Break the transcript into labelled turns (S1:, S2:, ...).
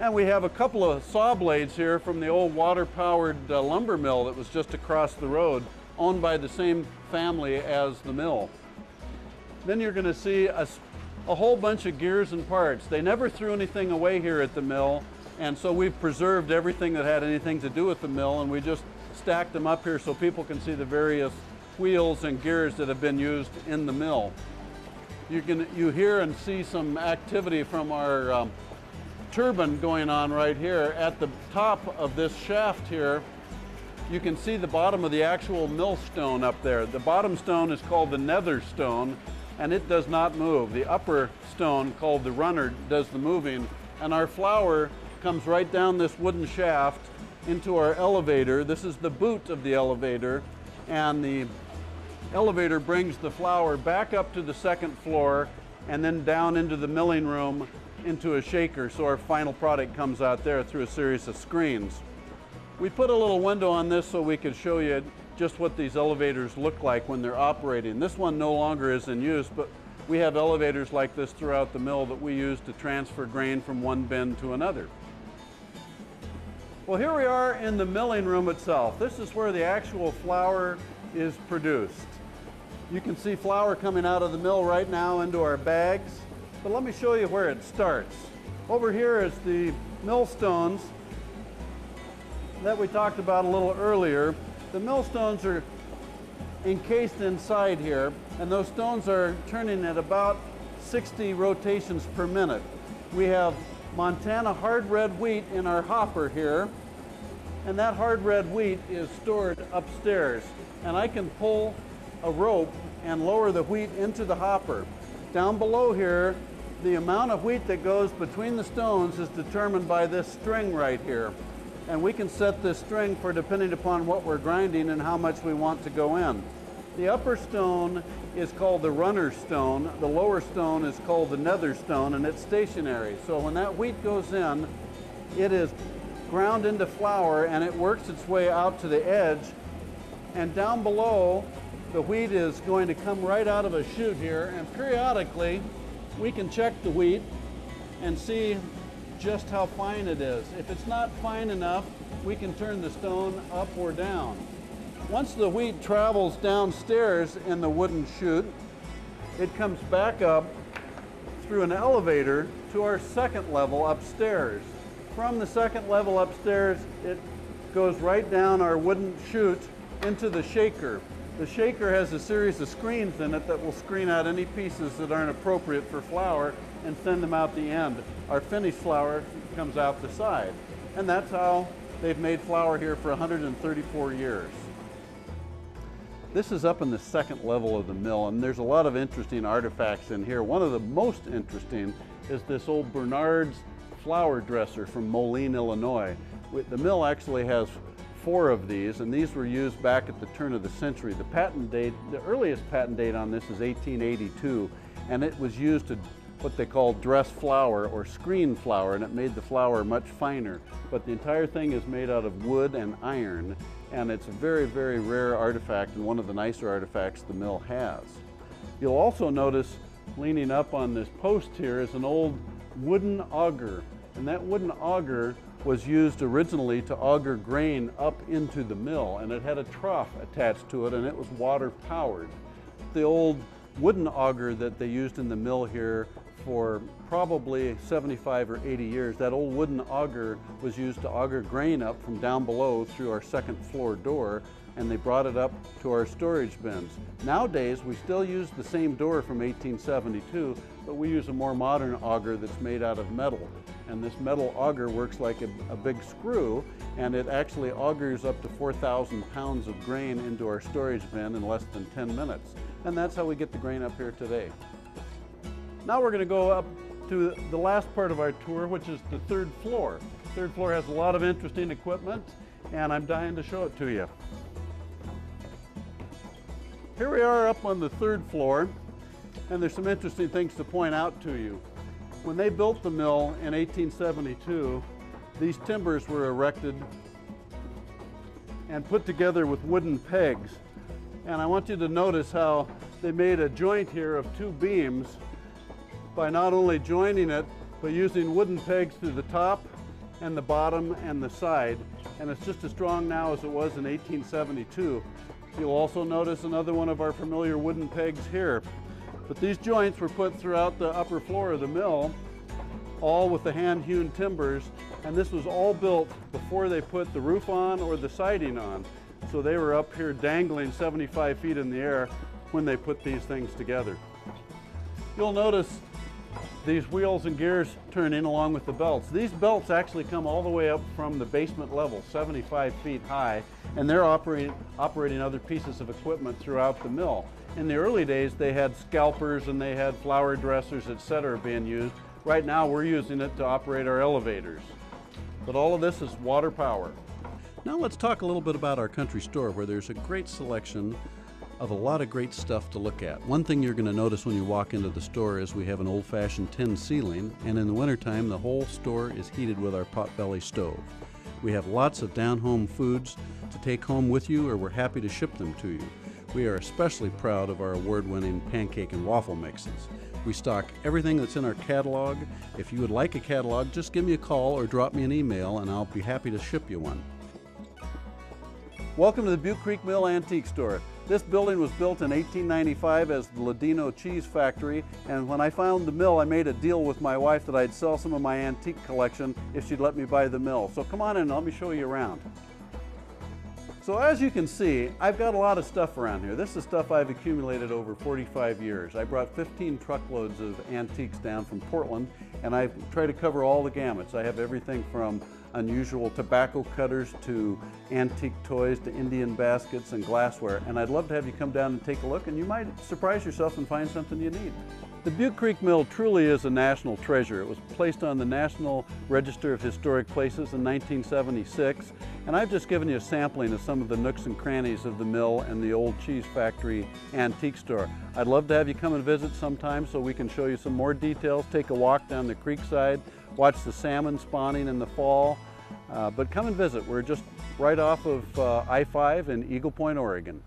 S1: And we have a couple of saw blades here from the old water-powered lumber mill that was just across the road, owned by the same family as the mill. Then you're going to see a whole bunch of gears and parts. They never threw anything away here at the mill, and so we've preserved everything that had anything to do with the mill, and we just stacked them up here so people can see the various wheels and gears that have been used in the mill. You hear and see some activity from our turbine going on right here. At the top of this shaft here, you can see the bottom of the actual mill stone up there. The bottom stone is called the nether stone, and it does not move. The upper stone, called the runner, does the moving, and our flour comes right down this wooden shaft into our elevator. This is the boot of the elevator, and the elevator brings the flour back up to the second floor and then down into the milling room into a shaker, so our final product comes out there through a series of screens. We put a little window on this so we could show you just what these elevators look like when they're operating. This one no longer is in use, but we have elevators like this throughout the mill that we use to transfer grain from one bin to another. Well, here we are in the milling room itself. This is where the actual flour is produced. You can see flour coming out of the mill right now into our bags, but let me show you where it starts. Over here is the millstones that we talked about a little earlier. The millstones are encased inside here, and those stones are turning at about 60 rotations per minute. We have Montana hard red wheat in our hopper here, and that hard red wheat is stored upstairs, and I can pull a rope and lower the wheat into the hopper. Down below here, the amount of wheat that goes between the stones is determined by this string right here. And we can set this string for depending upon what we're grinding and how much we want to go in. The upper stone is called the runner stone. The lower stone is called the nether stone, and it's stationary. So when that wheat goes in, it is ground into flour and it works its way out to the edge. And down below, the wheat is going to come right out of a chute here, and periodically we can check the wheat and see just how fine it is. If it's not fine enough, we can turn the stone up or down. Once the wheat travels downstairs in the wooden chute, it comes back up through an elevator to our second level upstairs. From the second level upstairs, it goes right down our wooden chute into the shaker. The shaker has a series of screens in it that will screen out any pieces that aren't appropriate for flour and send them out the end. Our finished flour comes out the side. And that's how they've made flour here for 134 years. This is up in the second level of the mill, and there's a lot of interesting artifacts in here. One of the most interesting is this old Bernard's flour dresser from Moline, Illinois. The mill actually has 4 of these, and these were used back at the turn of the century. The patent date, the earliest patent date on this is 1882, and it was used to what they call dress flour or screen flour, and it made the flour much finer. But the entire thing is made out of wood and iron, and it's a very, very rare artifact and one of the nicer artifacts the mill has. You'll also notice leaning up on this post here is an old wooden auger, and that wooden auger was used originally to auger grain up into the mill, and it had a trough attached to it, and it was water powered. The old wooden auger that they used in the mill here for probably 75 or 80 years, that old wooden auger was used to auger grain up from down below through our second floor door, and they brought it up to our storage bins. Nowadays, we still use the same door from 1872, but we use a more modern auger that's made out of metal. And this metal auger works like a big screw, and it actually augers up to 4,000 pounds of grain into our storage bin in less than 10 minutes. And that's how we get the grain up here today. Now we're going to go up to the last part of our tour, which is the third floor. The third floor has a lot of interesting equipment, and I'm dying to show it to you. Here we are up on the third floor, and there's some interesting things to point out to you. When they built the mill in 1872, these timbers were erected and put together with wooden pegs. And I want you to notice how they made a joint here of 2 beams by not only joining it, but using wooden pegs through the top and the bottom and the side, and it's just as strong now as it was in 1872. You'll also notice another one of our familiar wooden pegs here. But these joints were put throughout the upper floor of the mill, all with the hand-hewn timbers, and this was all built before they put the roof on or the siding on. So they were up here dangling 75 feet in the air when they put these things together. You'll notice these wheels and gears turn in along with the belts. These belts actually come all the way up from the basement level, 75 feet high, and they're operating other pieces of equipment throughout the mill. In the early days, they had scalpers and they had flower dressers, etc. being used. Right now, we're using it to operate our elevators. But all of this is water power. Now let's talk a little bit about our country store, where there's a great selection of a lot of great stuff to look at. One thing you're going to notice when you walk into the store is we have an old-fashioned tin ceiling, and in the wintertime the whole store is heated with our potbelly stove. We have lots of down-home foods to take home with you, or we're happy to ship them to you. We are especially proud of our award-winning pancake and waffle mixes. We stock everything that's in our catalog. If you would like a catalog, just give me a call or drop me an email and I'll be happy to ship you one. Welcome to the Butte Creek Mill Antique Store. This building was built in 1895 as the Ladino Cheese Factory, and when I found the mill, I made a deal with my wife that I'd sell some of my antique collection if she'd let me buy the mill. So come on in and let me show you around. So as you can see, I've got a lot of stuff around here. This is stuff I've accumulated over 45 years. I brought 15 truckloads of antiques down from Portland, and I try to cover all the gamuts. I have everything from unusual tobacco cutters to antique toys to Indian baskets and glassware, and I'd love to have you come down and take a look, and you might surprise yourself and find something you need. The Butte Creek Mill truly is a national treasure. It was placed on the National Register of Historic Places in 1976, and I've just given you a sampling of some of the nooks and crannies of the mill and the old cheese factory antique store. I'd love to have you come and visit sometime so we can show you some more details, take a walk down the creek side, watch the salmon spawning in the fall, but come and visit. We're just right off of I-5 in Eagle Point, Oregon.